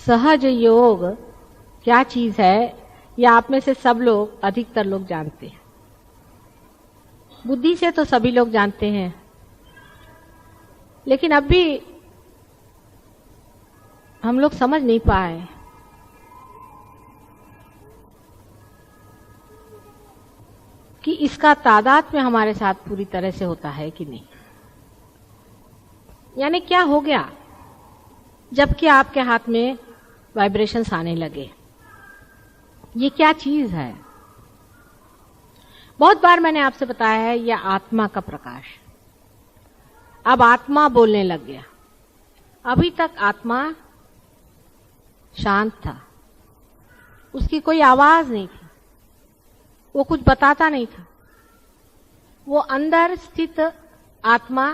सहज योग क्या चीज है, यह आप में से सब लोग, अधिकतर लोग जानते हैं। बुद्धि से तो सभी लोग जानते हैं, लेकिन अब भी हम लोग समझ नहीं पाए कि इसका तादाद में हमारे साथ पूरी तरह से होता है कि नहीं। यानी क्या हो गया जबकि आपके हाथ में वाइब्रेशंस आने लगे, ये क्या चीज है। बहुत बार मैंने आपसे बताया है, यह आत्मा का प्रकाश। अब आत्मा बोलने लग गया। अभी तक आत्मा शांत था, उसकी कोई आवाज नहीं थी, वो कुछ बताता नहीं था। वो अंदर स्थित आत्मा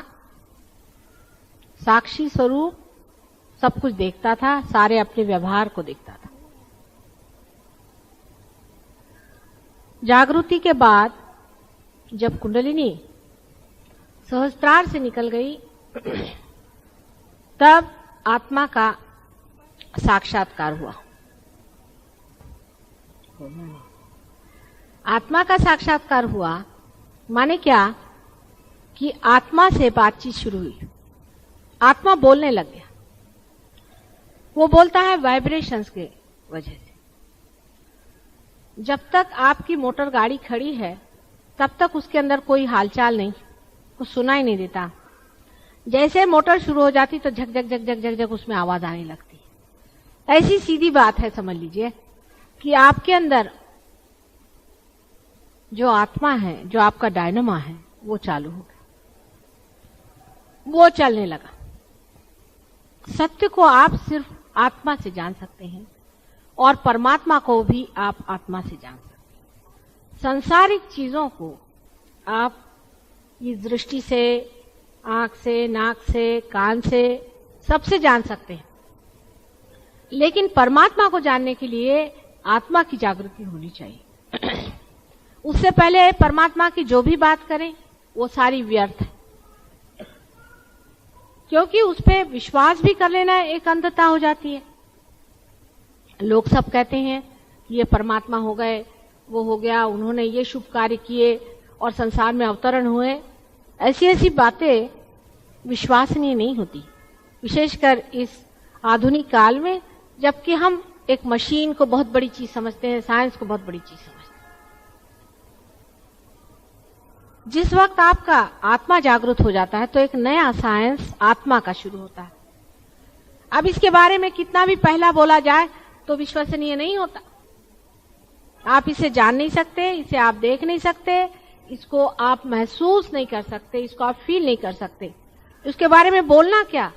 साक्षी स्वरूप सब कुछ देखता था, सारे अपने व्यवहार को देखता था। जागृति के बाद जब कुंडलिनी सहस्त्रार से निकल गई, तब आत्मा का साक्षात्कार हुआ। आत्मा का साक्षात्कार हुआ माने क्या कि आत्मा से बातचीत शुरू हुई, आत्मा बोलने लग गया। वो बोलता है वाइब्रेशंस के वजह से। जब तक आपकी मोटर गाड़ी खड़ी है तब तक उसके अंदर कोई हालचाल नहीं, कुछ सुनाई नहीं देता। जैसे मोटर शुरू हो जाती तो झक झक झक झक झक झक उसमें आवाज आने लगती। ऐसी सीधी बात है, समझ लीजिए कि आपके अंदर जो आत्मा है, जो आपका डायनामा है, वो चालू हो गया, वो चलने लगा। सत्य को आप सिर्फ आत्मा से जान सकते हैं और परमात्मा को भी आप आत्मा से जान सकते हैं। सांसारिक चीजों को आप इस दृष्टि से, आंख से, नाक से, कान से, सबसे जान सकते हैं, लेकिन परमात्मा को जानने के लिए आत्मा की जागृति होनी चाहिए। उससे पहले परमात्मा की जो भी बात करें वो सारी व्यर्थ है, क्योंकि उस पर विश्वास भी कर लेना एक अंधता हो जाती है। लोग सब कहते हैं कि ये परमात्मा हो गए, वो हो गया, उन्होंने ये शुभ कार्य किए और संसार में अवतरण हुए। ऐसी ऐसी बातें विश्वसनीय नहीं होती, विशेषकर इस आधुनिक काल में, जबकि हम एक मशीन को बहुत बड़ी चीज समझते हैं, साइंस को बहुत बड़ी चीज समझते हैं। जिस वक्त आपका आत्मा जागृत हो जाता है तो एक नया साइंस आत्मा का शुरू होता है। अब इसके बारे में कितना भी पहला बोला जाए तो विश्वसनीय नहीं होता। आप इसे जान नहीं सकते, इसे आप देख नहीं सकते, इसको आप महसूस नहीं कर सकते, इसको आप फील नहीं कर सकते। उसके बारे में बोलना क्या।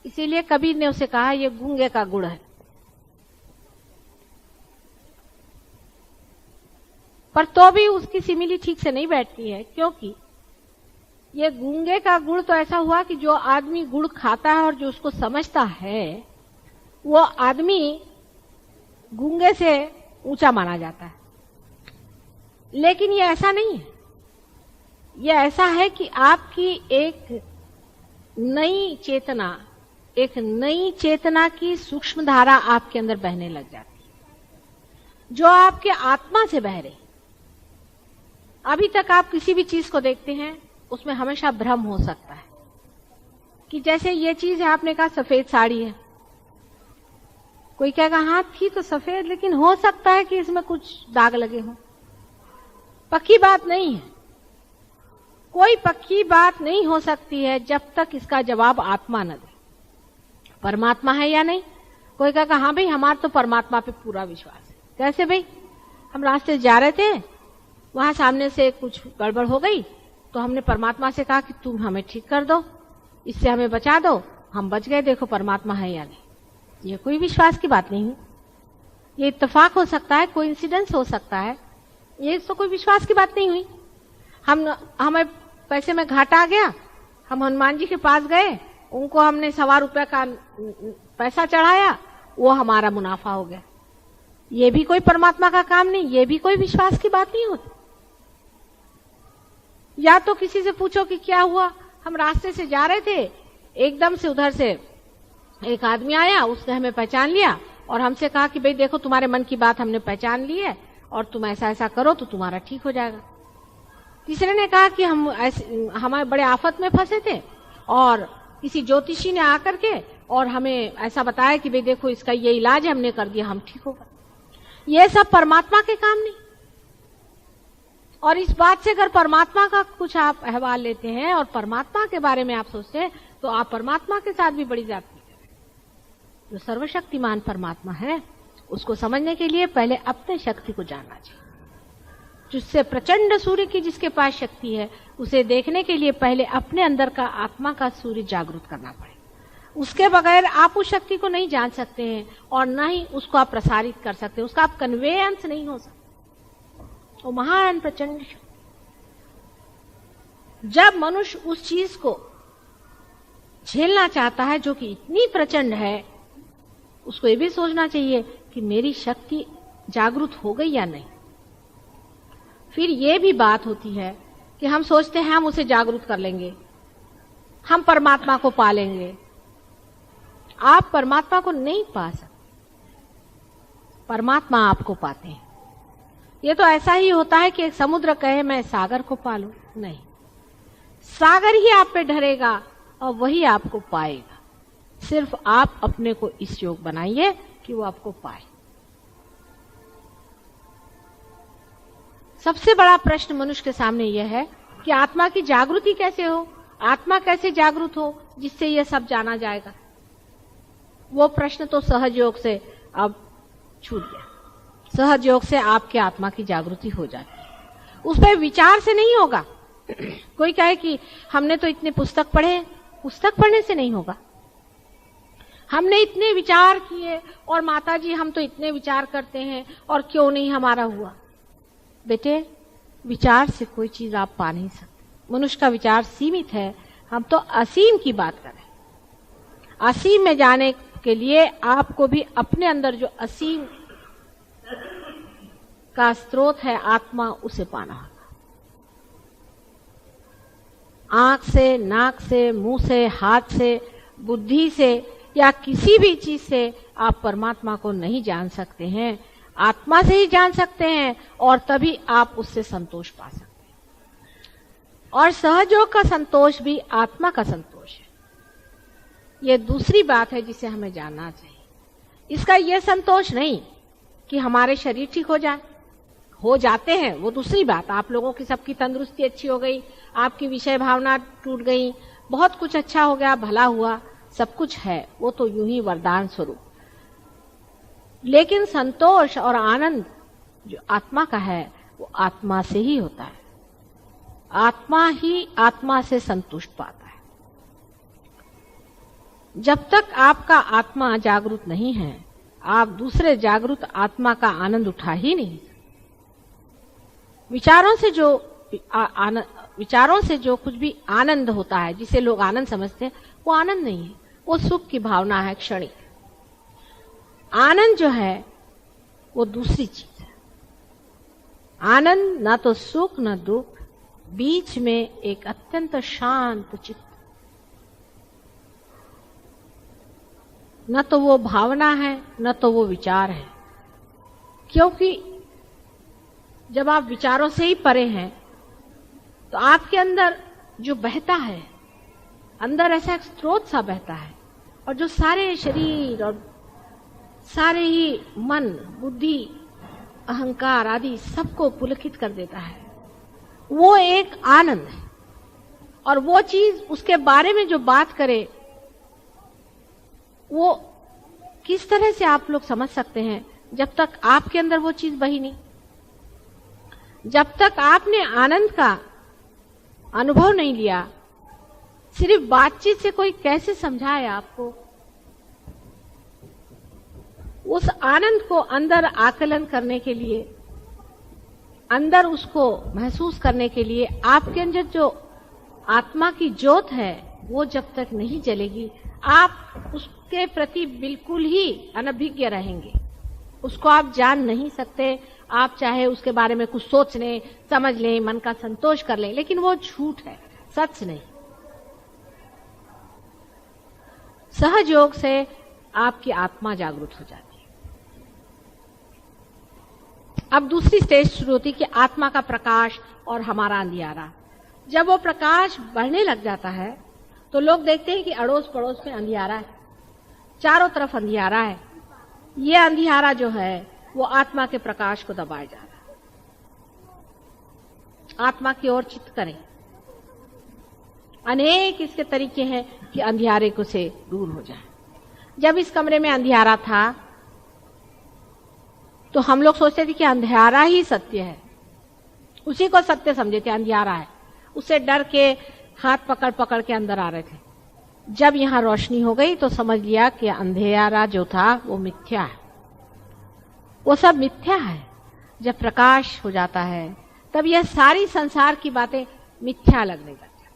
इसीलिए कबीर ने उसे कहा ये गूंगे का गुड़ है। पर तो भी उसकी सिमिली ठीक से नहीं बैठती है, क्योंकि ये गूंगे का गुड़ तो ऐसा हुआ कि जो आदमी गुड़ खाता है और जो उसको समझता है, वो आदमी गूंगे से ऊंचा माना जाता है। लेकिन ये ऐसा नहीं है। ये ऐसा है कि आपकी एक नई चेतना की सूक्ष्म धारा आपके अंदर बहने लग जाती है, जो आपके आत्मा से बह रही। अभी तक आप किसी भी चीज को देखते हैं उसमें हमेशा भ्रम हो सकता है कि जैसे ये चीज है, आपने कहा सफेद साड़ी है, कोई कहेगा हाँ थी तो सफेद, लेकिन हो सकता है कि इसमें कुछ दाग लगे हों। पक्की बात नहीं है, कोई पक्की बात नहीं हो सकती है जब तक इसका जवाब आत्मा न दे। परमात्मा है या नहीं। कोई कहेगा हाँ भाई हमारा तो परमात्मा पे पूरा विश्वास है। कैसे भाई? हम रास्ते से जा रहे थे, वहां सामने से कुछ गड़बड़ हो गई तो हमने परमात्मा से कहा कि तुम हमें ठीक कर दो, इससे हमें बचा दो, हम बच गए, देखो परमात्मा है या नहीं। ये कोई विश्वास की बात नहीं है, ये इत्तेफाक हो सकता है, कोई इंसिडेंस हो सकता है, ये तो कोई विश्वास की बात नहीं हुई। हमें पैसे में घाटा आ गया, हम हनुमान जी के पास गए, उनको हमने ₹1.25 का पैसा चढ़ाया, वो हमारा मुनाफा हो गया। ये भी कोई परमात्मा का काम नहीं, ये भी कोई विश्वास की बात नहीं होती। या तो किसी से पूछो कि क्या हुआ, हम रास्ते से जा रहे थे, एकदम से उधर से एक आदमी आया, उसने हमें पहचान लिया और हमसे कहा कि भाई देखो तुम्हारे मन की बात हमने पहचान ली है और तुम ऐसा ऐसा करो तो तुम्हारा ठीक हो जाएगा। तीसरे ने कहा कि हमारे बड़े आफत में फंसे थे और किसी ज्योतिषी ने आकर के और हमें ऐसा बताया कि भाई देखो इसका ये इलाज हमने कर दिया, हम ठीक हो गए। ये सब परमात्मा के काम नहीं। और इस बात से अगर परमात्मा का कुछ आप अहवाल लेते हैं और परमात्मा के बारे में आप सोचते हैं तो आप परमात्मा के साथ भी बड़ी जाती है। जो सर्वशक्तिमान परमात्मा है उसको समझने के लिए पहले अपने शक्ति को जानना चाहिए। जिससे प्रचंड सूर्य की जिसके पास शक्ति है उसे देखने के लिए पहले अपने अंदर का आत्मा का सूर्य जागृत करना पड़ेगा। उसके बगैर आप उस शक्ति को नहीं जान सकते हैं और न ही उसको आप प्रसारित कर सकते, उसका आप कन्वेयंस नहीं हो सकते। वो महान प्रचंड शक्ति। जब मनुष्य उस चीज को झेलना चाहता है जो कि इतनी प्रचंड है, उसको ये भी सोचना चाहिए कि मेरी शक्ति जागृत हो गई या नहीं। फिर ये भी बात होती है कि हम सोचते हैं हम उसे जागरूक कर लेंगे, हम परमात्मा को पा लेंगे। आप परमात्मा को नहीं पा सकते, परमात्मा आपको पाते हैं। ये तो ऐसा ही होता है कि एक समुद्र कहे मैं सागर को पालूं, नहीं, सागर ही आप पे ढरेगा और वही आपको पाएगा। सिर्फ आप अपने को इस योग बनाइए कि वो आपको पाए। सबसे बड़ा प्रश्न मनुष्य के सामने यह है कि आत्मा की जागृति कैसे हो, आत्मा कैसे जागृत हो जिससे यह सब जाना जाएगा। वो प्रश्न तो सहज योग से अब छूट गया। सहज योग से आपके आत्मा की जागृति हो जाती है, उस पर विचार से नहीं होगा। कोई कहे कि हमने तो इतने पुस्तक पढ़े, पुस्तक पढ़ने से नहीं होगा। हमने इतने विचार किए और माताजी हम तो इतने विचार करते हैं और क्यों नहीं हमारा हुआ। बेटे, विचार से कोई चीज आप पा नहीं सकते। मनुष्य का विचार सीमित है, हम तो असीम की बात करें। असीम में जाने के लिए आपको भी अपने अंदर जो असीम का स्रोत है आत्मा, उसे पाना होगा। आंख से, नाक से, मुंह से, हाथ से, बुद्धि से या किसी भी चीज से आप परमात्मा को नहीं जान सकते हैं। आत्मा से ही जान सकते हैं और तभी आप उससे संतोष पा सकते हैं। और सहयोग का संतोष भी आत्मा का संतोष है। यह दूसरी बात है जिसे हमें जानना चाहिए। इसका यह संतोष नहीं कि हमारे शरीर ठीक हो जाए, हो जाते हैं, वो दूसरी बात। आप लोगों की सबकी तंदुरुस्ती अच्छी हो गई, आपकी विषय भावना टूट गई, बहुत कुछ अच्छा हो गया, भला हुआ, सब कुछ है, वो तो यूं ही वरदान स्वरूप। लेकिन संतोष और आनंद जो आत्मा का है वो आत्मा से ही होता है। आत्मा ही आत्मा से संतुष्ट पाता है। जब तक आपका आत्मा जागरूक नहीं है, आप दूसरे जागरूक आत्मा का आनंद उठा ही नहीं सकते। विचारों से जो कुछ भी आनंद होता है, जिसे लोग आनंद समझते हैं, वो आनंद नहीं है, वो सुख की भावना है, क्षणिक। आनंद जो है वो दूसरी चीज है। आनंद ना तो सुख न दुख, बीच में एक अत्यंत शांत चित्त। न तो वो भावना है न तो वो विचार है। क्योंकि जब आप विचारों से ही परे हैं तो आपके अंदर जो बहता है, अंदर ऐसा एक स्रोत सा बहता है और जो सारे शरीर और सारे ही मन, बुद्धि, अहंकार आदि सबको पुलकित कर देता है, वो एक आनंद है। और वो चीज, उसके बारे में जो बात करे, वो किस तरह से आप लोग समझ सकते हैं जब तक आपके अंदर वो चीज बही नहीं। जब तक आपने आनंद का अनुभव नहीं लिया, सिर्फ बातचीत से कोई कैसे समझाए आपको। उस आनंद को अंदर आकलन करने के लिए, अंदर उसको महसूस करने के लिए आपके अंदर जो आत्मा की ज्योत है वो जब तक नहीं जलेगी, आप उसके प्रति बिल्कुल ही अनभिज्ञ रहेंगे। उसको आप जान नहीं सकते। आप चाहे उसके बारे में कुछ सोच लें, समझ लें, मन का संतोष कर लें, लेकिन वो झूठ है, सच नहीं। सहज योग से आपकी आत्मा जागृत हो जाती है। अब दूसरी स्टेज शुरू होती है कि आत्मा का प्रकाश और हमारा अंधियारा। जब वो प्रकाश बढ़ने लग जाता है तो लोग देखते हैं कि अड़ोस पड़ोस में अंधियारा है, चारों तरफ अंधियारा है। ये अंधियारा जो है वो आत्मा के प्रकाश को दबाए जा रहा है। आत्मा की ओर चित्त करें। अनेक इसके तरीके हैं कि अंधियारे को से दूर हो जाए। जब इस कमरे में अंधियारा था तो हम लोग सोचते थे कि अंधियारा ही सत्य है, उसी को सत्य समझे थे, अंधियारा है। उससे डर के हाथ पकड़ पकड़ के अंदर आ रहे थे। जब यहां रोशनी हो गई तो समझ लिया कि अंधेरा जो था वो मिथ्या है, वो सब मिथ्या है। जब प्रकाश हो जाता है तब यह सारी संसार की बातें मिथ्या लगने लगती है।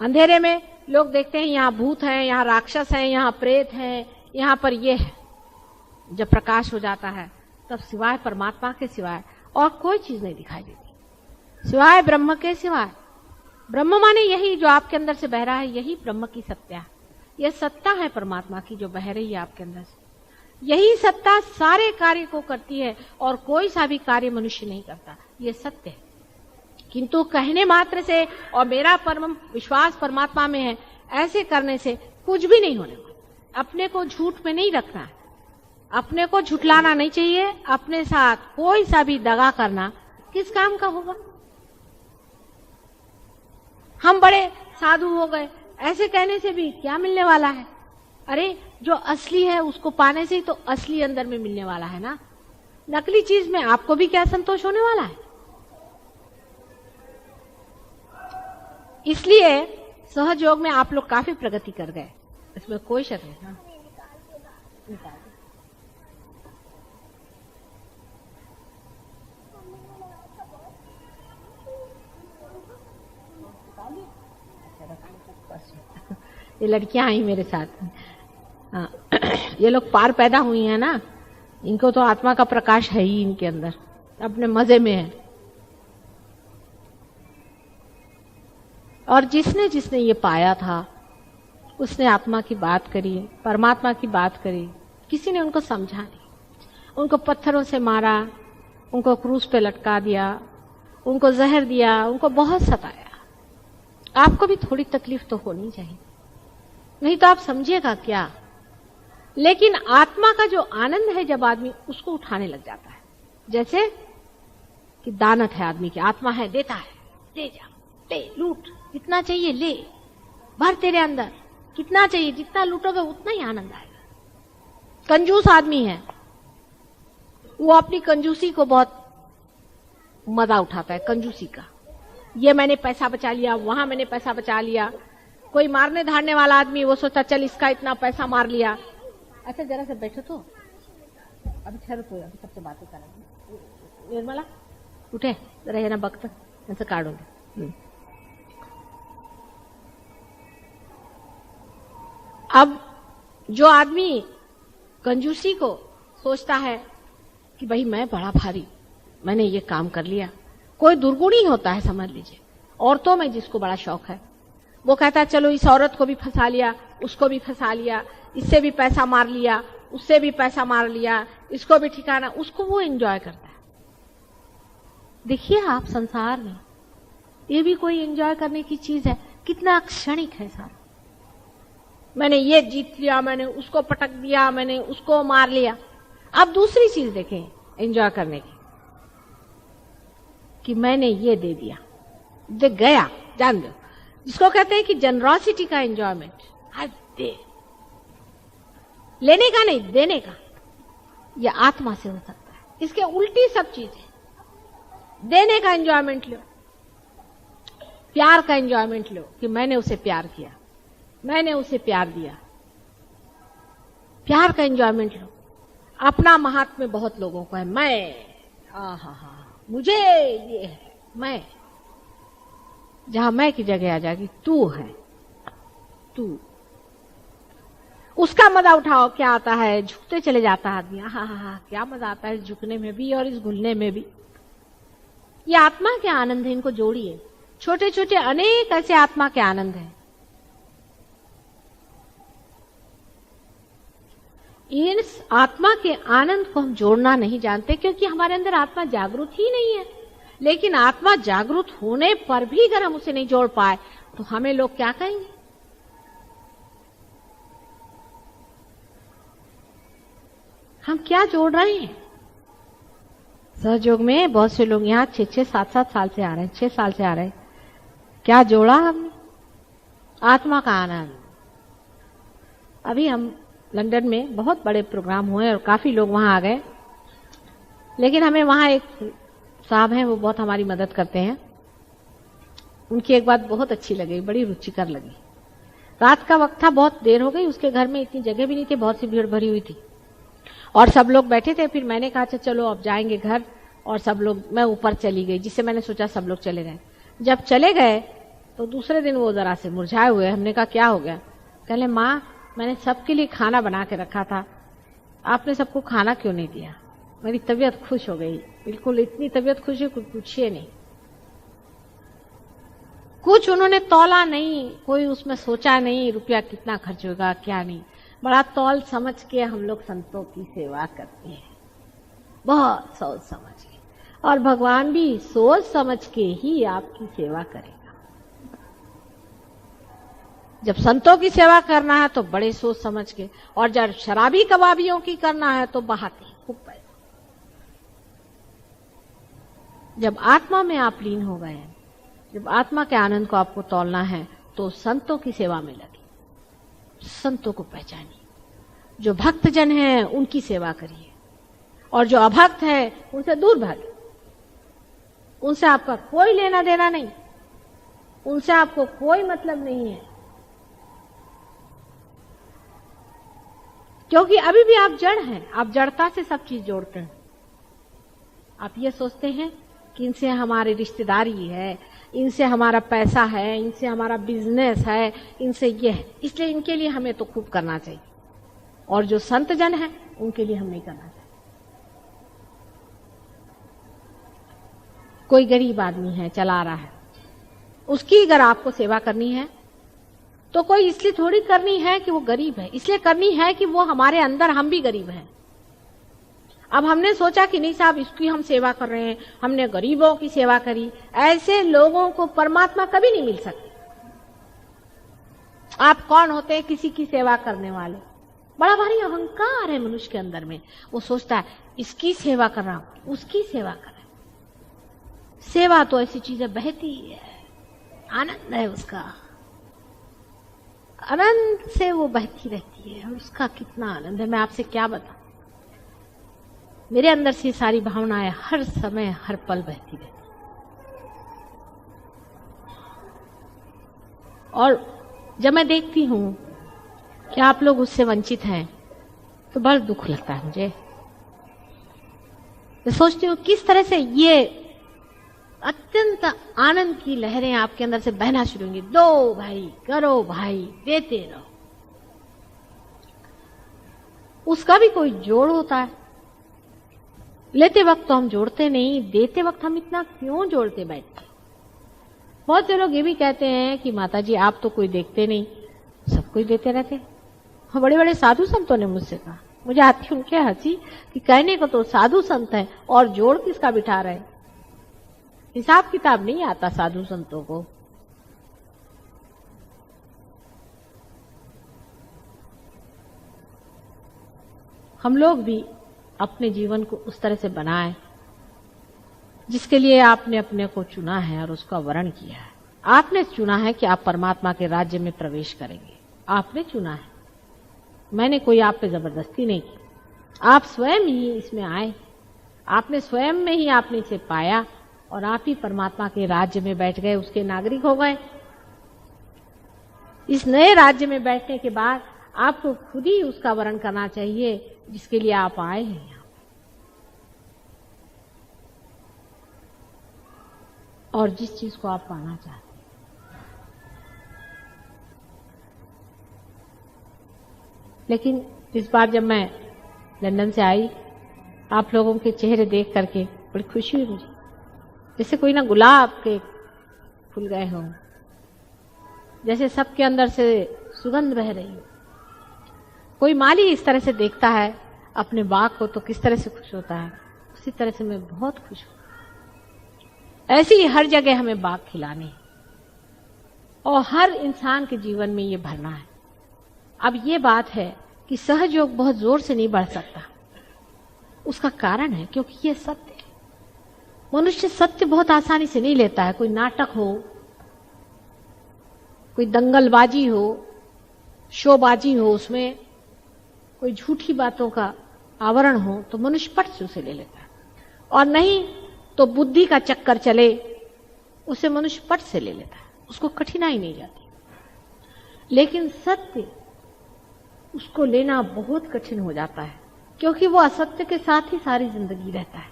अंधेरे में लोग देखते हैं यहाँ भूत हैं, यहाँ राक्षस हैं, यहाँ प्रेत हैं, यहाँ पर ये है। जब प्रकाश हो जाता है तब सिवाय परमात्मा के सिवाय और कोई चीज नहीं दिखाई देती, सिवाय ब्रह्म के सिवाय। ब्रह्म माने यही जो आपके अंदर से बह रहा है, यही ब्रह्म की सत्ता है। यह सत्ता है परमात्मा की जो बह रही है आपके अंदर से। यही सत्ता सारे कार्य को करती है और कोई सा भी कार्य मनुष्य नहीं करता, ये सत्य है। किंतु कहने मात्र से और मेरा परम विश्वास परमात्मा में है, ऐसे करने से कुछ भी नहीं होने वाला। अपने को झूठ में नहीं रखना है, अपने को झुठलाना नहीं चाहिए। अपने साथ कोई सा भी दगा करना किस काम का होगा। हम बड़े साधु हो गए, ऐसे कहने से भी क्या मिलने वाला है। अरे जो असली है उसको पाने से ही तो असली अंदर में मिलने वाला है ना। नकली चीज में आपको भी क्या संतोष होने वाला है। इसलिए सहज योग में आप लोग काफी प्रगति कर गए, इसमें कोई शक नहीं। हाँ? ये लड़कियां आई मेरे साथ। हाँ, ये लोग पार पैदा हुई हैं ना, इनको तो आत्मा का प्रकाश है ही इनके अंदर, अपने मजे में है। और जिसने जिसने ये पाया था उसने आत्मा की बात करी, परमात्मा की बात करी, किसी ने उनको समझा नहीं। उनको पत्थरों से मारा, उनको क्रूस पे लटका दिया, उनको जहर दिया, उनको बहुत सताया। आपको भी थोड़ी तकलीफ तो होनी चाहिए, नहीं तो आप समझिएगा क्या। लेकिन आत्मा का जो आनंद है जब आदमी उसको उठाने लग जाता है, जैसे कि दानत है आदमी की, आत्मा है, देता है, ले जा, ले, लूट, जितना चाहिए ले, भर तेरे अंदर, कितना चाहिए, जितना लूटोगे उतना ही आनंद आएगा। कंजूस आदमी है, वो अपनी कंजूसी को बहुत मजा उठाता है, कंजूसी का। ये मैंने पैसा बचा लिया, वहां मैंने पैसा बचा लिया। कोई मारने धारने वाला आदमी वो सोचता चल इसका इतना पैसा मार लिया। अच्छा जरा से बैठो तो, अभी ठहरो तो, अभी सबसे बातें करेंगे। निर्मला उठे जरा, ये ना वक्त ऐसे काटूंगे। अब जो आदमी कंजूसी को सोचता है कि भाई मैं बड़ा भारी, मैंने ये काम कर लिया, कोई दुर्गुणी होता है समझ लीजिए। औरतों में जिसको बड़ा शौक है वो कहता है चलो इस औरत को भी फंसा लिया, उसको भी फंसा लिया, इससे भी पैसा मार लिया, उससे भी पैसा मार लिया, इसको भी ठिकाना, उसको वो एंजॉय करता है। देखिए आप संसार में ये भी कोई एंजॉय करने की चीज है, कितना क्षणिक है सारा। मैंने ये जीत लिया, मैंने उसको पटक दिया, मैंने उसको मार लिया। अब दूसरी चीज देखें एंजॉय करने की, कि मैंने ये दे दिया, दे गया, जान दो, जिसको कहते हैं कि जनरॉसिटी का एंजॉयमेंट। दे, लेने का नहीं, देने का। यह आत्मा से हो सकता है। इसके उल्टी सब चीजें। देने का एंजॉयमेंट लो, प्यार का एंजॉयमेंट लो कि मैंने उसे प्यार किया, मैंने उसे प्यार दिया, प्यार का एंजॉयमेंट लो। अपना महात्म्य बहुत लोगों को है, मैं, हा मुझे ये है, मैं। जहां मैं की जगह आ जाएगी तू है, तू। उसका मजा उठाओ। क्या आता है, झुकते चले जाता है आदमी। हा क्या मजा आता है झुकने में भी और इस घुलने में भी। ये आत्मा के आनंद है, इनको जोड़िए। छोटे छोटे अनेक ऐसे आत्मा के आनंद हैं। इस आत्मा के आनंद को हम जोड़ना नहीं जानते, क्योंकि हमारे अंदर आत्मा जागरूक ही नहीं है। लेकिन आत्मा जागरूक होने पर भी अगर हम उसे नहीं जोड़ पाए तो हमें लोग क्या कहेंगे? हम क्या जोड़ रहे हैं? सहयोग में बहुत से लोग यहाँ 6-6, 7-7 साल से आ रहे हैं, 6 साल से आ रहे हैं। क्या जोड़ा हमने? आत्मा का आनंद। अभी हम लंदन में बहुत बड़े प्रोग्राम हुए और काफी लोग वहां आ गए, लेकिन हमें वहां एक साहब हैं, वो बहुत हमारी मदद करते हैं। उनकी एक बात बहुत अच्छी लगी, बड़ी रुचिकर लगी। रात का वक्त था, बहुत देर हो गई, उसके घर में इतनी जगह भी नहीं थी, बहुत सी भीड़ भरी हुई थी और सब लोग बैठे थे। फिर मैंने कहा चलो अब जाएंगे घर, और सब लोग, मैं ऊपर चली गई, जिससे मैंने सोचा सब लोग चले गए। जब चले गए तो दूसरे दिन वो जरा से मुरझाए हुए। हमने कहा क्या हो गया? कहले माँ, मैंने सबके लिए खाना बना के रखा था, आपने सबको खाना क्यों नहीं दिया? मेरी तबीयत खुश हो गई, बिल्कुल इतनी तबीयत खुश है कुछ पूछिए नहीं। कुछ उन्होंने तौला नहीं, कोई उसमें सोचा नहीं रुपया कितना खर्च होगा क्या नहीं। बड़ा तौल समझ के हम लोग संतों की सेवा करते हैं, बहुत सोच समझ के, और भगवान भी सोच समझ के ही आपकी सेवा करेगा। जब संतों की सेवा करना है तो बड़े सोच समझ के, और जब शराबी कबाबियों की करना है तो बहाते खूब पैसा। जब आत्मा में आप लीन हो गए, जब आत्मा के आनंद को आपको तौलना है तो संतों की सेवा में लगे, संतों को पहचानिए। जो भक्त जन हैं उनकी सेवा करिए, और जो अभक्त है उनसे दूर भागिए। उनसे आपका कोई लेना देना नहीं, उनसे आपको कोई मतलब नहीं है, क्योंकि अभी भी आप जड़ हैं। आप जड़ता से सब चीज जोड़ते हैं। आप ये सोचते हैं कि इनसे हमारी रिश्तेदारी है, इनसे हमारा पैसा है, इनसे हमारा बिजनेस है, इनसे ये है, इसलिए इनके लिए हमें तो खूब करना चाहिए, और जो संत जन है उनके लिए हम नहीं करना चाहिए। कोई गरीब आदमी है, चला रहा है, उसकी अगर आपको सेवा करनी है तो कोई इसलिए थोड़ी करनी है कि वो गरीब है, इसलिए करनी है कि वो हमारे अंदर हम भी गरीब हैं। अब हमने सोचा कि नहीं साहब इसकी हम सेवा कर रहे हैं, हमने गरीबों की सेवा करी। ऐसे लोगों को परमात्मा कभी नहीं मिल सकती। आप कौन होते हैं किसी की सेवा करने वाले? बड़ा भारी अहंकार है मनुष्य के अंदर में। वो सोचता है इसकी सेवा कर रहा हूं, उसकी सेवा कर रहा हूं। सेवा तो ऐसी चीज है, बहती है, आनंद है उसका, आनंद से वो बहती रहती है, और उसका कितना आनंद है मैं आपसे क्या बताऊं। मेरे अंदर से सारी भावनाएं हर समय हर पल बहती रहती, और जब मैं देखती हूं कि आप लोग उससे वंचित हैं तो बड़ा दुख लगता है मुझे। मैं सोचती हूँ किस तरह से ये अत्यंत आनंद की लहरें आपके अंदर से बहना शुरू होंगी। दो भाई, करो भाई, देते रहो। उसका भी कोई जोड़ होता है। लेते वक्त तो हम जोड़ते नहीं, देते वक्त हम इतना क्यों जोड़ते बैठते। बहुत से लोग ये भी कहते हैं कि माता जी आप तो कोई देखते नहीं, सब कुछ देते रहते। हाँ, बड़े बड़े साधु संतों ने मुझसे कहा, मुझे आती उनके हंसी कि कहने को तो साधु संत है और जोड़ किसका बिठा रहे। हिसाब किताब नहीं आता साधु संतों को। हम लोग भी अपने जीवन को उस तरह से बनाएं जिसके लिए आपने अपने को चुना है और उसका वर्ण किया है। आपने चुना है कि आप परमात्मा के राज्य में प्रवेश करेंगे, आपने चुना है। मैंने कोई आप पे जबरदस्ती नहीं की, आप स्वयं ही इसमें आए, आपने स्वयं में ही आपने इसे पाया और आप ही परमात्मा के राज्य में बैठ गए, उसके नागरिक हो गए। इस नए राज्य में बैठने के बाद आपको खुद ही उसका वर्ण करना चाहिए जिसके लिए आप आए हैं यहाँ, और जिस चीज को आप पाना चाहते हैं। लेकिन इस बार जब मैं लंदन से आई, आप लोगों के चेहरे देख करके बड़ी खुशी हुई मुझे, जैसे कोई ना गुलाब के फूल गए हों, जैसे सबके अंदर से सुगंध बह रही हो। कोई माली इस तरह से देखता है अपने बाग को तो किस तरह से खुश होता है, उसी तरह से मैं बहुत खुश हूं। ऐसी ही हर जगह हमें बाग खिलानी है और हर इंसान के जीवन में ये भरना है। अब ये बात है कि सहयोग बहुत जोर से नहीं बढ़ सकता। उसका कारण है क्योंकि ये सत्य है। मनुष्य सत्य बहुत आसानी से नहीं लेता है। कोई नाटक हो, कोई दंगलबाजी हो, शोबाजी हो, उसमें कोई झूठी बातों का आवरण हो तो मनुष्य पट से उसे ले लेता है, और नहीं तो बुद्धि का चक्कर चले उसे मनुष्य पट से ले लेता है, उसको कठिनाई नहीं जाती। लेकिन सत्य उसको लेना बहुत कठिन हो जाता है क्योंकि वो असत्य के साथ ही सारी जिंदगी रहता है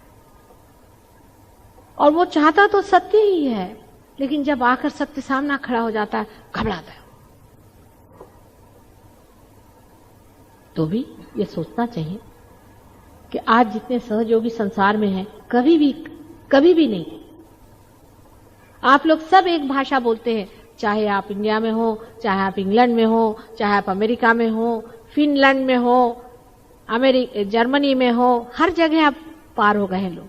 और वो चाहता तो सत्य ही है, लेकिन जब आकर सत्य सामना खड़ा हो जाता है घबराता है। तो भी ये सोचना चाहिए कि आज जितने सहयोगी संसार में हैं कभी भी नहीं। आप लोग सब एक भाषा बोलते हैं, चाहे आप इंडिया में हो, चाहे आप इंग्लैंड में हो, चाहे आप अमेरिका में हो, फिनलैंड में हो, जर्मनी में हो, हर जगह आप पार हो गए हैं। लोग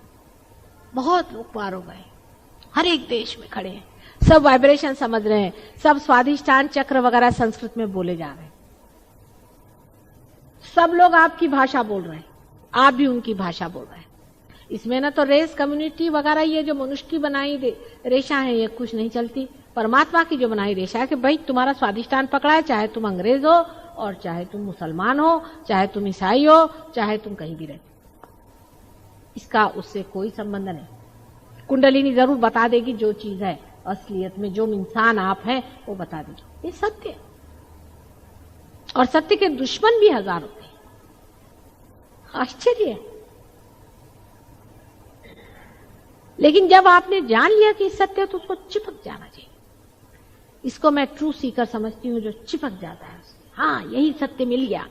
बहुत लोग पार हो गए, हर एक देश में खड़े हैं, सब वाइब्रेशन समझ रहे हैं, सब स्वाधिष्ठान चक्र वगैरह संस्कृत में बोले जा रहे हैं, सब लोग आपकी भाषा बोल रहे हैं, आप भी उनकी भाषा बोल रहे हैं। इसमें ना तो रेस कम्युनिटी वगैरह ये जो मनुष्य की बनाई रेशा है ये कुछ नहीं चलती। परमात्मा की जो बनाई रेशा है कि भाई तुम्हारा स्वाधिष्ठान पकड़ा है, चाहे तुम अंग्रेज हो और चाहे तुम मुसलमान हो, चाहे तुम ईसाई हो, चाहे तुम कहीं भी रहते, इसका उससे कोई संबंध नहीं। कुंडलिनी जरूर बता देगी जो चीज है असलियत में, जो इंसान आप हैं वो बता देगी। ये सत्य है और सत्य के दुश्मन भी हजार होते हैं। आश्चर्य है। लेकिन जब आपने जान लिया कि सत्य है तो उसको चिपक जाना चाहिए। इसको मैं ट्रू सीकर समझती हूँ, जो चिपक जाता है। हाँ, यही सत्य मिल गया।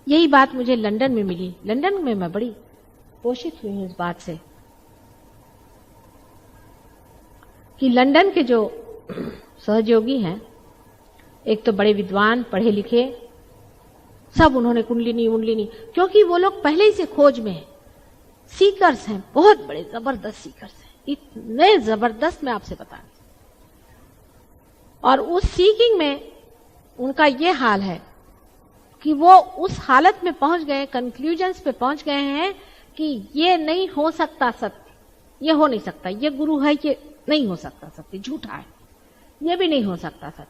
यही बात मुझे लंदन में मिली। लंदन में मैं बड़ी पोषित हुई हूं इस बात से कि लंदन के जो सहयोगी हैं, एक तो बड़े विद्वान, पढ़े लिखे, सब उन्होंने कुंडलिनी, क्योंकि वो लोग पहले ही से खोज में हैं, सीकर्स हैं, बहुत बड़े जबरदस्त सीकर्स हैं, इतने जबरदस्त मैं आपसे बता रही। और उस सीकिंग में उनका ये हाल है कि वो उस हालत में पहुंच गए, कंक्लूजन्स पे पहुंच गए हैं कि ये नहीं हो सकता सत्य, ये हो नहीं सकता, ये गुरु है, ये नहीं हो सकता सत्य, झूठा है, ये भी नहीं हो सकता सत्य,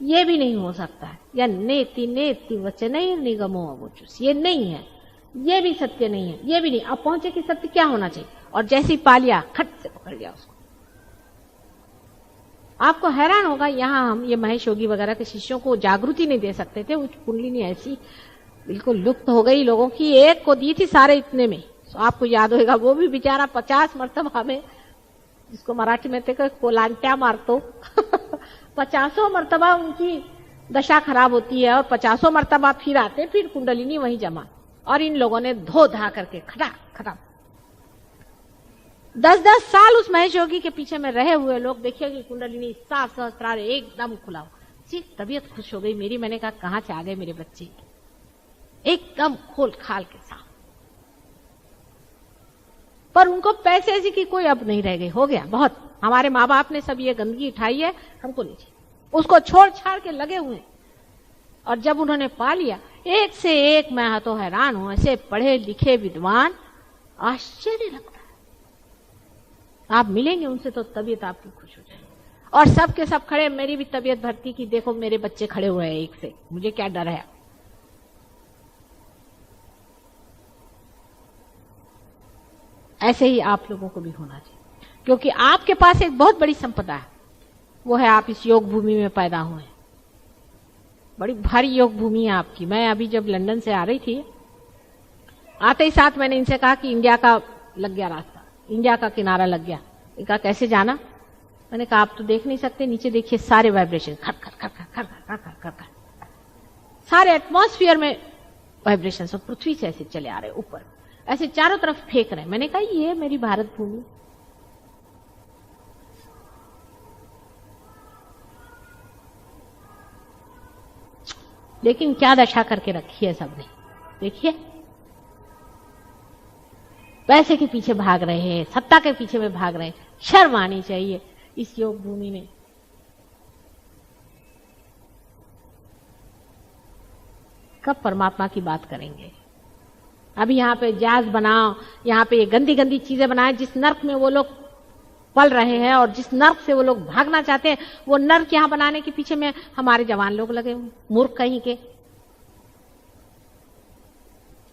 ये भी नहीं हो सकता है, या नेति नेति वचनैर निगमो अवोचुस, ये नहीं है, ये भी सत्य नहीं है, ये भी नहीं। अब पहुंचे कि सत्य क्या होना चाहिए, और जैसे ही पा लिया खट से पकड़ लिया उसको। आपको हैरान होगा, यहाँ हम ये महेश योगी वगैरह के शिष्यों को जागृति नहीं दे सकते थे। वो कुंडलिनी ऐसी बिल्कुल लुप्त हो गई लोगों की, एक को दी थी सारे इतने में। तो आपको याद होगा वो भी बेचारा 50 मरतबा में, जिसको मराठी में थे कोलांट्या मारतो 50 मरतबा उनकी दशा खराब होती है और 50 मरतबा फिर आते, फिर कुंडलिनी वहीं जमा, और इन लोगों ने धो धा करके खड़ा 10-10 साल उस महेश योगी के पीछे में रहे हुए लोग देखिए कि कुंडलिनी सात सहस्त्रार एकदम खुला हो। तबीयत खुश हो गई मेरी। मैंने कहा कहां से आ गए मेरे बच्चे, एकदम खोल खाल के साथ। पर उनको पैसे ऐसी की कोई अब नहीं रह गई, हो गया बहुत, हमारे माँ बाप ने सब ये गंदगी उठाई है, हमको नहीं चाहिए, उसको छोड़ छाड़ के लगे हुए। और जब उन्होंने पा लिया, एक से एक, मैं तो हैरान हूं, ऐसे पढ़े लिखे विद्वान, आश्चर्य लगता है। आप मिलेंगे उनसे तो तबीयत आपकी खुश हो जाएगी। और सब के सब खड़े, मेरी भी तबीयत भरती कि देखो मेरे बच्चे खड़े हुए हैं एक से, मुझे क्या डर है। ऐसे ही आप लोगों को भी होना चाहिए, क्योंकि आपके पास एक बहुत बड़ी संपदा है, वो है आप इस योग भूमि में पैदा हुए। बड़ी भारी योग भूमि है आपकी। मैं अभी जब लंदन से आ रही थी, आते ही साथ मैंने इनसे कहा कि इंडिया का लग गया रास्ता, इंडिया का किनारा लग गया। इनका कैसे जाना? मैंने कहा आप तो देख नहीं सकते, नीचे देखिए सारे वाइब्रेशन खर खर खर खर खर खर खर खर खर, सारे एटमॉस्फेयर में वाइब्रेशन सब पृथ्वी से ऐसे चले आ रहे ऊपर, ऐसे चारों तरफ फेंक रहे। मैंने कहा ये है मेरी भारत भूमि। लेकिन क्या दशा करके रखी है सबने, देखिए। पैसे के पीछे भाग रहे हैं, सत्ता के पीछे में भाग रहे हैं। शर्म आनी चाहिए इस योग भूमि में। कब परमात्मा की बात करेंगे? अभी यहाँ पे जहाज बनाओ, यहाँ पे ये गंदी गंदी चीजें बनाए, जिस नर्क में वो लोग पल रहे हैं और जिस नर्क से वो लोग भागना चाहते हैं, वो नर्क यहाँ बनाने के पीछे में हमारे जवान लोग लगे हुए, मूर्ख कहीं के।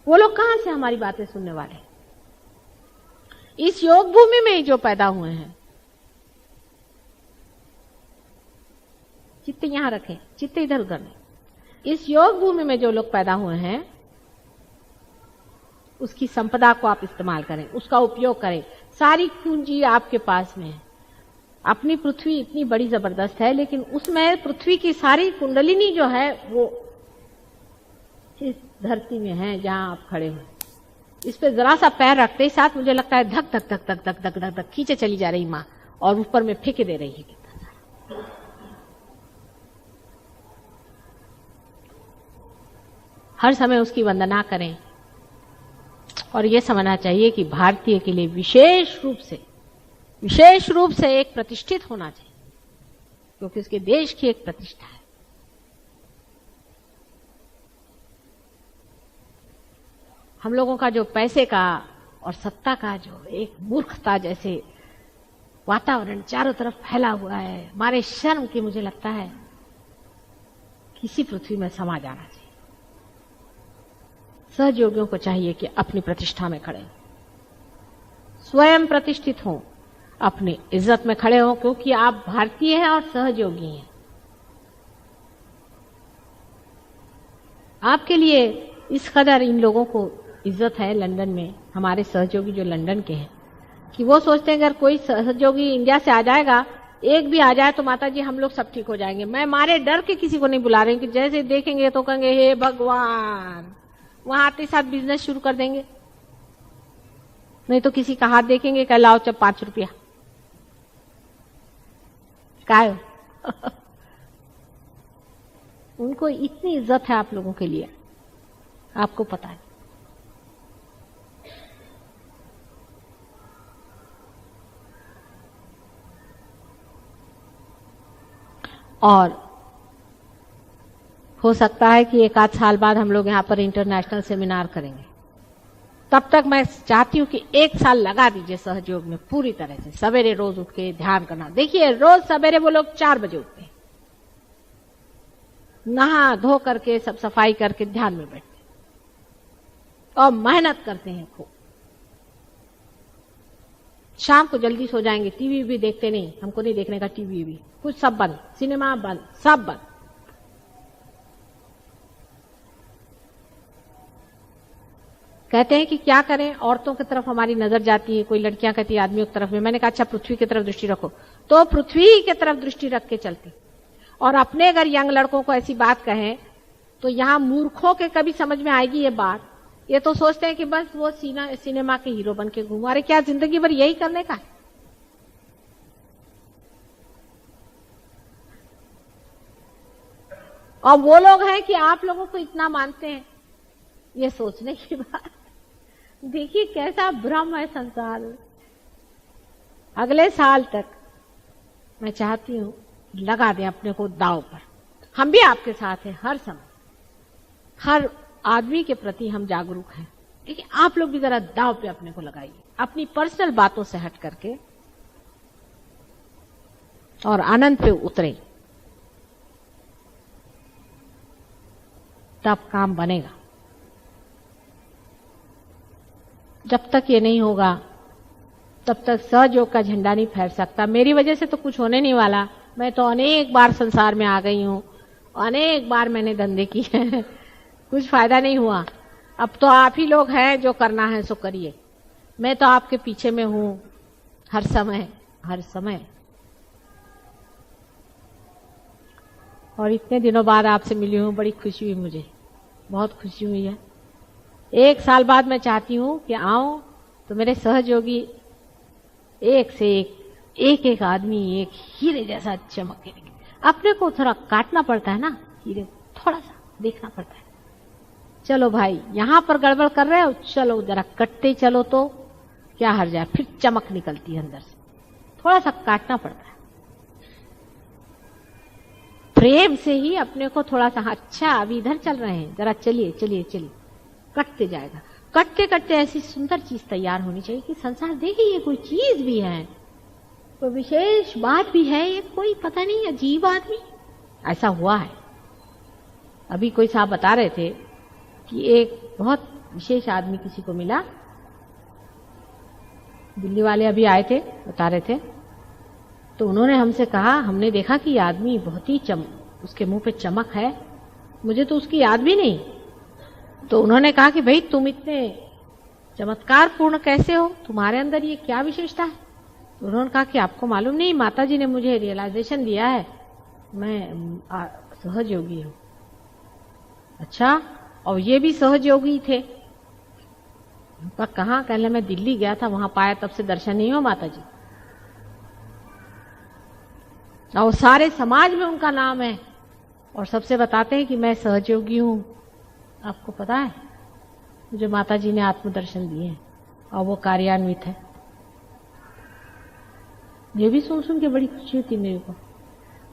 वो लोग कहां से हमारी बातें सुनने वाले? इस योग भूमि में ही जो पैदा हुए हैं। चित्त यहां रखें, चित्त इधर उधर नहीं। इस योग भूमि में जो लोग पैदा हुए हैं, उसकी संपदा को आप इस्तेमाल करें, उसका उपयोग करें। सारी पूंजी आपके पास में है। अपनी पृथ्वी इतनी बड़ी जबरदस्त है, लेकिन उसमें पृथ्वी की सारी कुंडलिनी जो है वो इस धरती में है जहां आप खड़े हो। इस पे जरा सा पैर रखते ही साथ मुझे लगता है धक धक धक धक धक धक धक धक खींचे चली जा रही माँ, और ऊपर में फेंके दे रही है कितना सारा। हर समय उसकी वंदना करें। और यह समझना चाहिए कि भारतीय के लिए विशेष रूप से एक प्रतिष्ठित होना चाहिए, क्योंकि उसके देश की एक प्रतिष्ठा है। हम लोगों का जो पैसे का और सत्ता का जो एक मूर्खता जैसे वातावरण चारों तरफ फैला हुआ है, हमारे शर्म की मुझे लगता है किसी पृथ्वी में समा जाना चाहिए। सहयोगियों को चाहिए कि अपनी प्रतिष्ठा में खड़े, स्वयं प्रतिष्ठित हों, अपनी इज्जत में खड़े हों, क्योंकि आप भारतीय हैं और सहयोगी हैं। आपके लिए इस कदर इन लोगों को इज्जत है लंदन में, हमारे सहयोगी जो लंदन के हैं, कि वो सोचते हैं अगर कोई सहयोगी इंडिया से आ जाएगा, एक भी आ जाए तो माता जी हम लोग सब ठीक हो जाएंगे। मैं मारे डर के किसी को नहीं बुला रही हूं कि जैसे देखेंगे तो कहेंगे हे भगवान, वहां आते साथ बिजनेस शुरू कर देंगे। नहीं तो किसी का हाथ देखेंगे, कह लाओ चल 5 रुपया काय। उनको इतनी इज्जत है आप लोगों के लिए, आपको पता है। और हो सकता है कि 1 आध साल बाद हम लोग यहाँ पर इंटरनेशनल सेमिनार करेंगे। तब तक मैं चाहती हूँ कि 1 साल लगा दीजिए सहयोग में पूरी तरह से, सवेरे रोज उठ के ध्यान करना। देखिए रोज सवेरे वो लोग 4 बजे उठते हैं, नहा धो करके सब सफाई करके ध्यान में बैठते और मेहनत करते हैं खूब। शाम को जल्दी सो जाएंगे, टीवी भी देखते नहीं, हमको नहीं देखने का टीवी भी, कुछ सब बंद, सिनेमा बंद, सब बंद। कहते हैं कि क्या करें, औरतों की तरफ हमारी नजर जाती है, कोई लड़कियां कहती है आदमियों की तरफ में। मैंने कहा अच्छा पृथ्वी की तरफ दृष्टि रखो, तो पृथ्वी की तरफ दृष्टि रख के चलती। और अपने अगर यंग लड़कों को ऐसी बात कहें तो यहां मूर्खों के कभी समझ में आएगी ये बात? ये तो सोचते हैं कि बस वो सिनेमा के हीरो बन के घूम, अरे क्या जिंदगी भर यही करने का है? और वो लोग हैं कि आप लोगों को इतना मानते हैं, ये सोचने की बात। देखिए कैसा भ्रम है संसार। अगले साल तक मैं चाहती हूं लगा दें अपने को दांव पर। हम भी आपके साथ हैं हर समय, हर आदमी के प्रति हम जागरूक हैं, लेकिन आप लोग भी जरा दांव पे अपने को लगाइए, अपनी पर्सनल बातों से हट करके और आनंद पे उतरे, तब काम बनेगा। जब तक ये नहीं होगा तब तक सहयोग का झंडा नहीं फहर सकता। मेरी वजह से तो कुछ होने नहीं वाला। मैं तो अनेक बार संसार में आ गई हूं, अनेक बार मैंने धंधे किए कुछ फायदा नहीं हुआ। अब तो आप ही लोग हैं, जो करना है सो करिए। मैं तो आपके पीछे में हूं हर समय, हर समय। और इतने दिनों बाद आपसे मिली हूं, बड़ी खुशी हुई, मुझे बहुत खुशी हुई है। 1 साल बाद मैं चाहती हूं कि आऊं तो मेरे सहयोगी एक से एक आदमी एक हीरे जैसा चमके। अपने को थोड़ा काटना पड़ता है ना हीरे, थोड़ा सा देखना पड़ता है। चलो भाई यहां पर गड़बड़ कर रहे हो, चलो जरा कटते चलो तो क्या हर जाए, फिर चमक निकलती है अंदर से, थोड़ा सा काटना पड़ता है। प्रेम से ही अपने को थोड़ा सा, अच्छा अभी इधर चल रहे हैं, जरा चलिए चलिए चलिए, कटते जाएगा। कटते कटते ऐसी सुंदर चीज तैयार होनी चाहिए कि संसार देखे ये कोई चीज भी है, कोई विशेष बात भी है, ये कोई पता नहीं अजीब आदमी। ऐसा हुआ है। अभी कोई साहब बता रहे थे कि एक बहुत विशेष आदमी किसी को मिला, दिल्ली वाले अभी आए थे, बता रहे थे, तो उन्होंने हमसे कहा हमने देखा कि ये आदमी बहुत ही उसके मुंह पे चमक है, मुझे तो उसकी याद भी नहीं। तो उन्होंने कहा कि भाई तुम इतने चमत्कार पूर्ण कैसे हो, तुम्हारे अंदर ये क्या विशेषता है? तो उन्होंने कहा कि आपको मालूम नहीं, माता जी ने मुझे रियलाइजेशन दिया है, मैं सहज योगी हूं। अच्छा, और ये भी सहज योगी थे? कहाँ? कहले मैं दिल्ली गया था, वहां पाया, तब से दर्शन नहीं हो माता जी। और सारे समाज में उनका नाम है और सबसे बताते हैं कि मैं सहजयोगी हूं। आपको पता है मुझे माता जी ने आत्मदर्शन दिए हैं और वो कार्यान्वित है। ये भी सुन सुन के बड़ी खुशी होती मेरे को।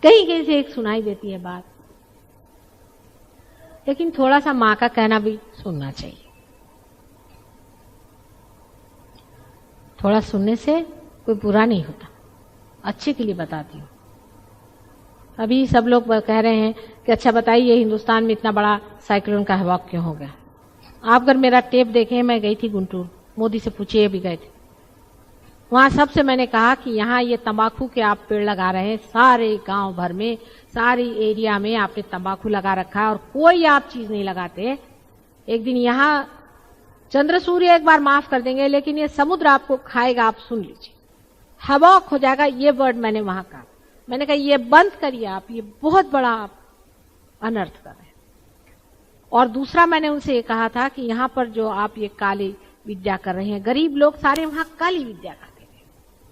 कहीं कहीं से एक सुनाई देती है बात, लेकिन थोड़ा सा मां का कहना भी सुनना चाहिए। थोड़ा सुनने से कोई बुरा नहीं होता, अच्छे के लिए बताती हूँ। अभी सब लोग कह रहे हैं कि अच्छा बताइए हिंदुस्तान में इतना बड़ा साइक्लोन का हवा क्यों हो गया। आप अगर मेरा टेप देखें, मैं गई थी गुंटूर, मोदी से पूछिए, भी गए थे वहां। सबसे मैंने कहा कि यहाँ ये तंबाकू के आप पेड़ लगा रहे हैं, सारे गांव भर में, सारी एरिया में आपने तंबाकू लगा रखा है और कोई आप चीज नहीं लगाते। एक दिन यहाँ चंद्र सूर्य एक बार माफ कर देंगे, लेकिन ये समुद्र आपको खाएगा, आप सुन लीजिए, हवाक हो जाएगा। ये वर्ड मैंने वहां कहा। मैंने कहा ये बंद करिए आप, ये बहुत बड़ा आप अनर्थ कर रहे हैं। और दूसरा मैंने उनसे ये कहा था कि यहाँ पर जो आप ये काली विद्या कर रहे हैं, गरीब लोग सारे वहां काली विद्या करते थे,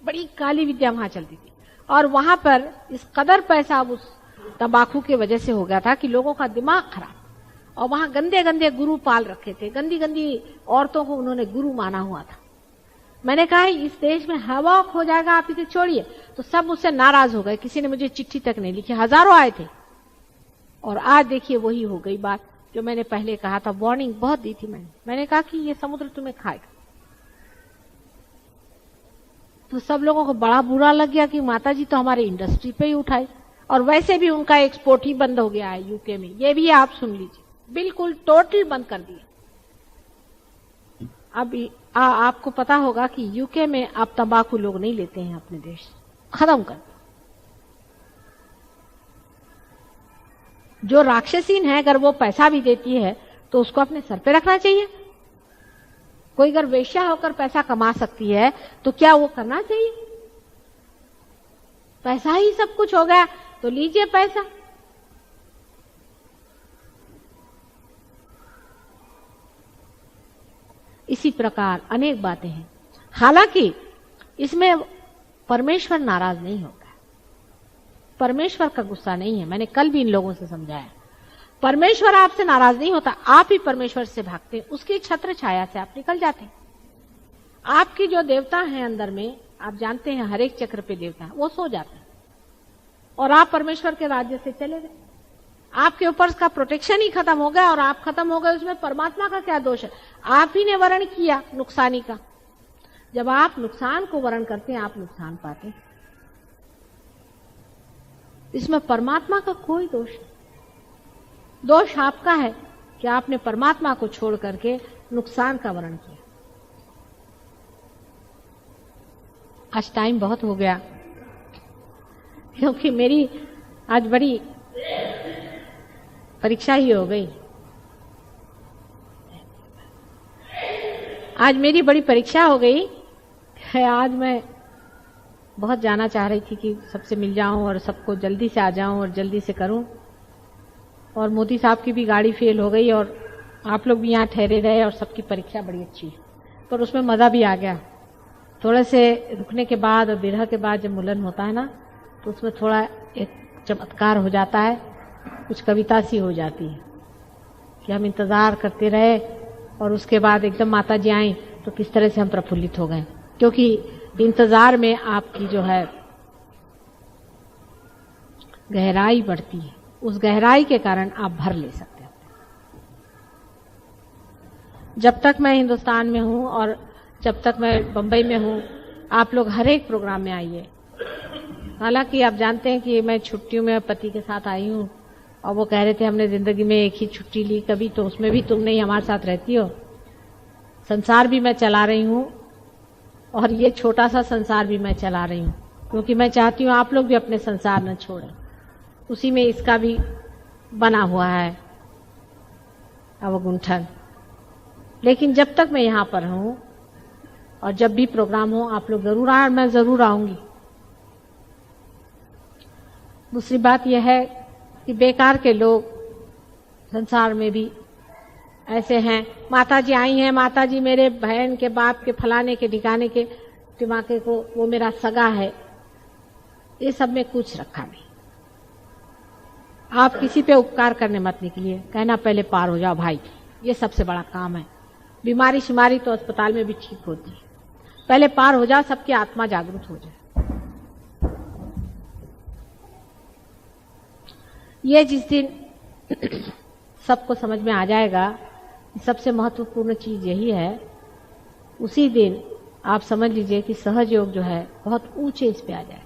बड़ी काली विद्या वहां चलती थी। और वहां पर इस कदर पैसा उस तंबाकू की वजह से हो गया था कि लोगों का दिमाग खराब। और वहां गंदे गंदे गुरु पाल रखे थे, गंदी गंदी औरतों को उन्होंने गुरु माना हुआ था। मैंने कहा इस देश में हवा हो जाएगा, आप इसे छोड़िए। तो सब मुझसे नाराज हो गए, किसी ने मुझे चिट्ठी तक नहीं लिखी, हजारों आए थे। और आज देखिए वही हो गई बात जो मैंने पहले कहा था, वार्निंग बहुत दी थी मैंने कहा कि ये समुद्र तुम्हें खाएगा। तो सब लोगों को बड़ा बुरा लग गया कि माता जी तो हमारे इंडस्ट्री पे ही उठाई, और वैसे भी उनका एक्सपोर्ट ही बंद हो गया है यूके में। ये भी आप सुन लीजिए, बिल्कुल टोटल बंद कर दिया। अब आपको पता होगा कि यूके में अब तंबाकू लोग नहीं लेते हैं अपने देश, खत्म कर। जो राक्षसीन है, अगर वो पैसा भी देती है तो उसको अपने सर पे रखना चाहिए। कोई अगर वेश्या होकर पैसा कमा सकती है तो क्या वो करना चाहिए? पैसा ही सब कुछ हो गया तो लीजिए पैसा। इसी प्रकार अनेक बातें हैं। हालांकि इसमें परमेश्वर नाराज नहीं होता, परमेश्वर का गुस्सा नहीं है। मैंने कल भी इन लोगों से समझाया, परमेश्वर आपसे नाराज नहीं होता, आप ही परमेश्वर से भागते हैं, उसकी छत्र छाया से आप निकल जाते हैं। आपकी जो देवता हैं अंदर में, आप जानते हैं हर एक चक्र पे देवता है, वो सो जाते हैं और आप परमेश्वर के राज्य से चले गए। आपके ऊपर का प्रोटेक्शन ही खत्म हो गया और आप खत्म हो गए। उसमें परमात्मा का क्या दोष है? आप ही ने वर्ण किया नुकसानी का। जब आप नुकसान को वर्ण करते हैं, आप नुकसान पाते हैं। इसमें परमात्मा का कोई दोष नहीं। दोष आपका है कि आपने परमात्मा को छोड़ करके नुकसान का वर्ण किया। आज टाइम बहुत हो गया, क्योंकि मेरी आज बड़ी परीक्षा ही हो गई। आज मेरी बड़ी परीक्षा हो गई है। आज मैं बहुत जाना चाह रही थी कि सबसे मिल जाऊं और सबको जल्दी से आ जाऊं और जल्दी से करूं। और मोदी साहब की भी गाड़ी फेल हो गई और आप लोग भी यहाँ ठहरे रहे और सबकी परीक्षा बड़ी अच्छी, पर उसमें मजा भी आ गया। थोड़े से रुकने के बाद और विरह के बाद जब मिलन होता है ना, तो उसमें थोड़ा एक चमत्कार हो जाता है, कुछ कविता सी हो जाती है। कि हम इंतजार करते रहे और उसके बाद एकदम माता जी आई तो किस तरह से हम प्रफुल्लित हो गए, क्योंकि इंतजार में आपकी जो है गहराई बढ़ती है, उस गहराई के कारण आप भर ले सकते हैं। जब तक मैं हिंदुस्तान में हूं और जब तक मैं बंबई में हूं, आप लोग हर एक प्रोग्राम में आइए। हालांकि आप जानते हैं कि मैं छुट्टियों में पति के साथ आई हूं और वो कह रहे थे हमने जिंदगी में एक ही छुट्टी ली कभी, तो उसमें भी तुम नहीं हमारे साथ रहती हो। संसार भी मैं चला रही हूं और ये छोटा सा संसार भी मैं चला रही हूं, क्योंकि मैं चाहती हूं आप लोग भी अपने संसार न छोड़ें। उसी में इसका भी बना हुआ है अवगुंठन। लेकिन जब तक मैं यहां पर हूं और जब भी प्रोग्राम हो आप लोग जरूर आए, मैं जरूर आऊंगी। दूसरी बात यह है कि बेकार के लोग संसार में भी ऐसे हैं, माता जी आई हैं, माता जी मेरे बहन के बाप के फलाने के ठिकाने के टिमाके को, वो मेरा सगा है। ये सब में कुछ रखा नहीं। आप किसी पे उपकार करने मत निकलिए, कहना पहले पार हो जाओ भाई, ये सबसे बड़ा काम है। बीमारी शिमारी तो अस्पताल में भी ठीक होती है, पहले पार हो जाओ, सबकी आत्मा जागरूक हो जाए। ये जिस दिन सबको समझ में आ जाएगा, सबसे महत्वपूर्ण चीज यही है, उसी दिन आप समझ लीजिए कि सहज योग जो है बहुत ऊंचे इस पे आ जाए।